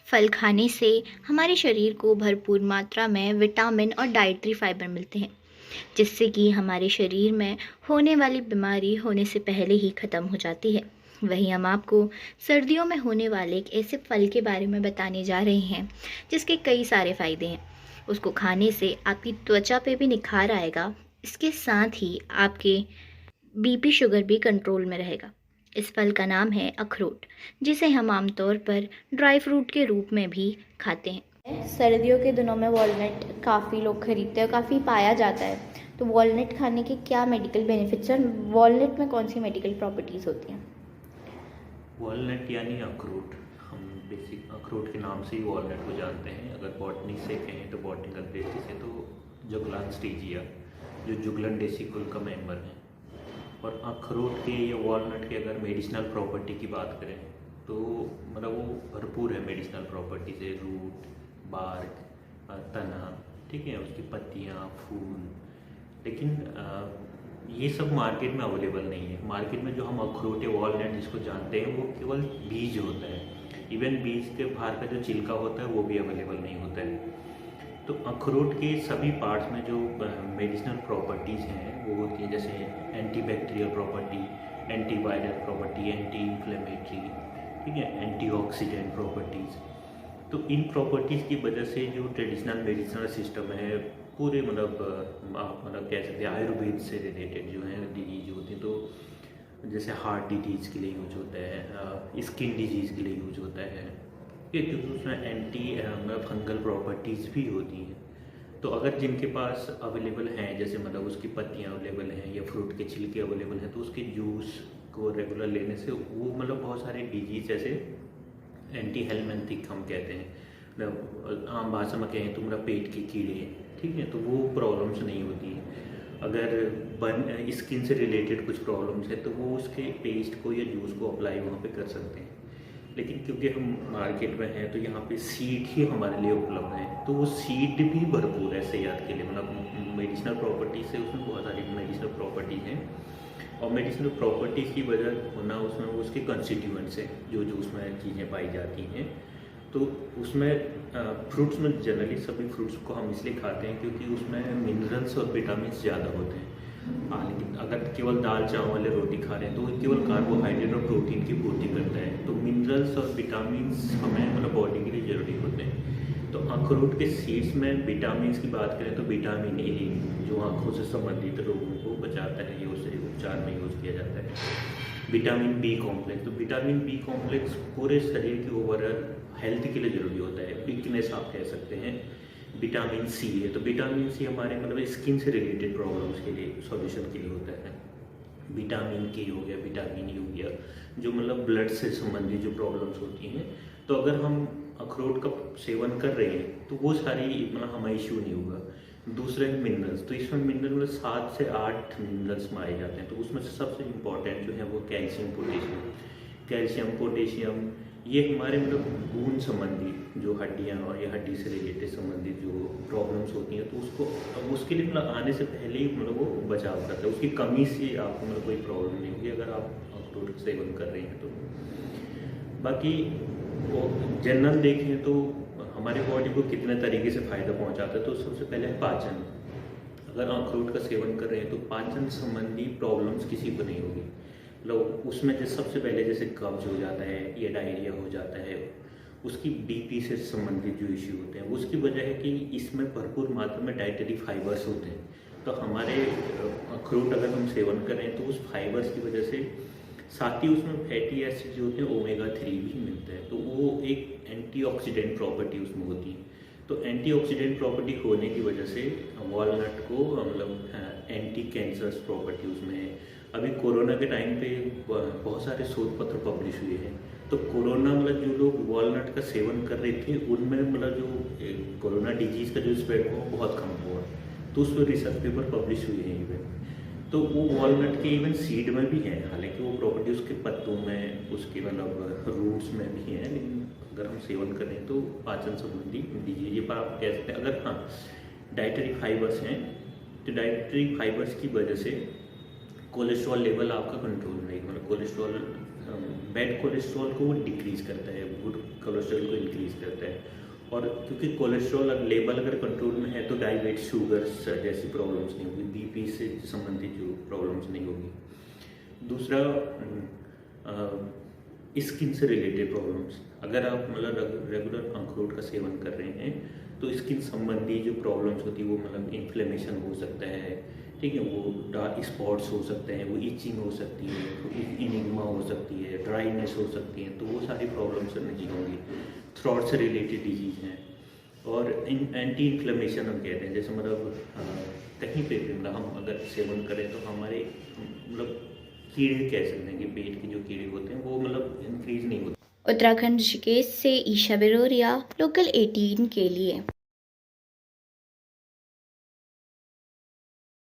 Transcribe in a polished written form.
फल खाने से हमारे शरीर को भरपूर मात्रा में विटामिन और डाइटरी फाइबर मिलते हैं, जिससे कि हमारे शरीर में होने वाली बीमारी होने से पहले ही ख़त्म हो जाती है। वहीं हम आपको सर्दियों में होने वाले एक ऐसे फल के बारे में बताने जा रहे हैं जिसके कई सारे फ़ायदे हैं। उसको खाने से आपकी त्वचा पे भी निखार आएगा। इसके साथ ही आपके बीपी शुगर भी कंट्रोल में रहेगा। इस फल का नाम है अखरोट, जिसे हम आमतौर पर ड्राई फ्रूट के रूप में भी खाते हैं। सर्दियों के दिनों में वॉलनट काफ़ी लोग खरीदते हैं, काफ़ी पाया जाता है। तो वॉलनट खाने के क्या मेडिकल बेनिफिट्स हैं, वॉलनट में कौन सी मेडिकल प्रॉपर्टीज़ होती हैं? वॉलनट यानी अखरोट। हम बेसिक अखरोट के नाम से ही वॉलनट को जानते हैं। अगर बॉटनी से कहें तो बॉटनिकल दृष्टि से तो जुगलान्स्टीजिया, जो जुगलन्डेसी कुल का मेंबर है। और अखरोट के या वॉलनट के अगर मेडिसिनल प्रॉपर्टी की बात करें तो मतलब वो भरपूर है मेडिसिनल प्रॉपर्टी से। रूट, बार्क, तना, ठीक है, उसकी पत्तियाँ, फूल। लेकिन ये सब मार्केट में अवेलेबल नहीं है। मार्केट में जो हम अखरोट या वॉलनट जिसको जानते हैं वो केवल बीज होता है। इवन बीज के बाहर का जो छिलका होता है वो भी अवेलेबल नहीं होता है। तो अखरोट के सभी पार्ट्स में जो मेडिसिनल प्रॉपर्टीज़ हैं वो होती हैं, जैसे antibacterial property, antiviral property, anti inflammatory, ठीक है, एंटीऑक्सीडेंट प्रॉपर्टीज़। तो इन प्रॉपर्टीज़ की वजह से जो ट्रेडिशनल मेडिसिनल सिस्टम है पूरे मतलब कह सकते हैं आयुर्वेद से रिलेटेड जो है डिजीज होती हैं। तो जैसे हार्ट डिजीज़ के लिए यूज होता है, स्किन डिजीज़ के लिए यूज होता है, क्योंकि उसमें एंटी फंगल प्रॉपर्टीज़ भी होती हैं। तो अगर जिनके पास अवेलेबल हैं, जैसे मतलब उसकी पत्तियाँ अवेलेबल हैं या फ्रूट के छिलके अवेलेबल हैं, तो उसके जूस को रेगुलर लेने से वो मतलब बहुत सारे डिजीज जैसे एंटी हेलमेंथिक हम कहते हैं, मतलब आम भाषा में कहें तो मेरा पेट के कीड़े, ठीक है, तो वो प्रॉब्लम्स नहीं होती हैं। अगर बर्न स्किन से रिलेटेड कुछ प्रॉब्लम्स है तो वो उसके पेस्ट को या जूस को अप्लाई वहाँ पे कर सकते हैं। लेकिन क्योंकि हम मार्केट में हैं तो यहाँ पे सीड ही हमारे लिए उपलब्ध है, तो वो सीड भी भरपूर है सेहत के लिए। मतलब मेडिसिनल प्रॉपर्टीज से उसमें बहुत सारी मेडिसिनल प्रॉपर्टीज़ हैं। और मेडिसिनल प्रॉपर्टीज़ की वजह होना उसमें उसके कंस्टिट्यूएंट्स हैं जो उसमें चीज़ें पाई जाती हैं। तो उसमें फ्रूट्स में जनरली सभी फ्रूट्स को हम इसलिए खाते हैं क्योंकि उसमें मिनरल्स और विटामिन ज़्यादा होते हैं। हाँ, लेकिन अगर केवल दाल चावल या रोटी खा रहे हैं तो वो केवल कार्बोहाइड्रेट और प्रोटीन की पूर्ति करता है। तो मिनरल्स और विटामिन हमें मतलब बॉडी के लिए ज़रूरी होते हैं। तो अखरोट के सीड्स में विटामिन की बात करें तो विटामिन ए, जो आँखों से संबंधित रोगों को बचाता है, ये उसे उपचार में यूज़ किया जाता है। विटामिन बी कॉम्प्लेक्स, तो विटामिन बी कॉम्प्लेक्स पूरे शरीर की ओवरऑल हेल्थ के लिए ज़रूरी होता है, वीकनेस आप कह सकते हैं। विटामिन सी है, तो विटामिन सी हमारे मतलब स्किन से रिलेटेड प्रॉब्लम्स के लिए सॉल्यूशन के लिए होता है। विटामिन के हो गया, विटामिन ई हो गया, जो मतलब ब्लड से संबंधित जो प्रॉब्लम्स होती हैं। तो अगर हम अखरोट का सेवन कर रहे हैं तो वो सारी मतलब हमें इश्यू नहीं होगा। दूसरे मिनरल्स, तो इसमें मिनरल मतलब 7 से 8 मिनरल्स मारे जाते हैं। तो उसमें से सबसे इम्पॉर्टेंट जो है वो कैल्शियम, पोटेशियम। कैल्शियम, पोटेशियम ये हमारे मतलब खून संबंधी जो हड्डियाँ और या हड्डी से रिलेटेड संबंधित जो प्रॉब्लम्स होती हैं, तो उसको उसके लिए मतलब आने से पहले ही मतलब वो बचाव करता है। उसकी कमी से आपको मतलब कोई प्रॉब्लम नहीं होगी अगर आप अखरोट सेवन कर रहे हैं तो। बाकी वो जनरल देखें तो हमारे बॉडी को कितने तरीके से फ़ायदा पहुंचाता है, तो सबसे पहले है पाचन। अगर अखरोट का सेवन कर रहे हैं तो पाचन संबंधी प्रॉब्लम्स किसी को नहीं होगी। मतलब उसमें जैसे सबसे पहले जैसे कब्ज हो जाता है या डायरिया हो जाता है, उसकी बीपी से संबंधित जो इश्यू होते हैं, उसकी वजह है कि इसमें भरपूर मात्रा में डाइटरी फाइबर्स होते हैं। तो हमारे अखरोट अगर हम सेवन करें तो उस फाइबर्स की वजह से साथ ही उसमें फैटी एसिड जो होते हैं ओमेगा 3 भी मिलता है, तो वो एक एंटीऑक्सीडेंट प्रॉपर्टी उसमें होती है। तो एंटीऑक्सीडेंट प्रॉपर्टी होने की वजह से वॉलनट को मतलब एंटी कैंसरस प्रॉपर्टी उसमें है। अभी कोरोना के टाइम पे बहुत सारे शोध पत्र पब्लिश हुए हैं। तो कोरोना मतलब जो लोग वॉलनट का सेवन कर रहे थे उनमें मतलब जो कोरोना डिजीज़ का जो स्प्रेड हुआ बहुत कम हुआ। तो उस पर रिसर्च पेपर पब्लिश हुए हैं इवन। तो वो वॉलनट के इवन सीड में भी है, हालांकि वो प्रॉपर्टी उसके पत्तों में, उसके मतलब रूट्स में भी है, लेकिन अगर हम सेवन करें तो पाचन संबंधी डिजीज ये पर आप कह सकते हैं। अगर हाँ डाइटरी फाइबर्स हैं तो डाइटरी फाइबर्स की वजह से कोलेस्ट्रॉल लेवल आपका कंट्रोल में रहेगा। मतलब कोलेस्ट्रॉल बैड कोलेस्ट्रॉल को वो डिक्रीज़ करता है, गुड कोलेस्ट्रॉल को इंक्रीज़ करता है। और क्योंकि कोलेस्ट्रॉल लेवल अगर कंट्रोल में है तो डायबिटीज, शुगर्स जैसी प्रॉब्लम्स नहीं होगी, बीपी से संबंधित जो प्रॉब्लम्स नहीं होगी। दूसरा, स्किन से रिलेटेड प्रॉब्लम्स, अगर आप मतलब रेगुलर अखरोट का सेवन कर रहे हैं तो स्किन संबंधी जो प्रॉब्लम्स होती है वो मतलब इन्फ्लेमेशन हो सकता है, ठीक है, वो डार्क स्पॉट्स हो सकते हैं, वो इचिंग हो सकती है, इनिग्मा हो सकती है, ड्राइनेस हो सकती है, तो वो सारी प्रॉब्लम्स नहीं होंगी। थ्रॉट से रिलेटेड डिजीज़ हैं। और एंटी इन्फ्लेमेशन हम कहते हैं, जैसे मतलब कहीं पे भी मतलब हम अगर सेवन करें तो हमारे मतलब कीड़े कह सकते हैं कि पेट के जो कीड़े होते हैं वो मतलब इंक्रीज नहीं होते। उत्तराखंड ऋषिकेश से ईशा बिरोरिया, लोकल 18 के लिए।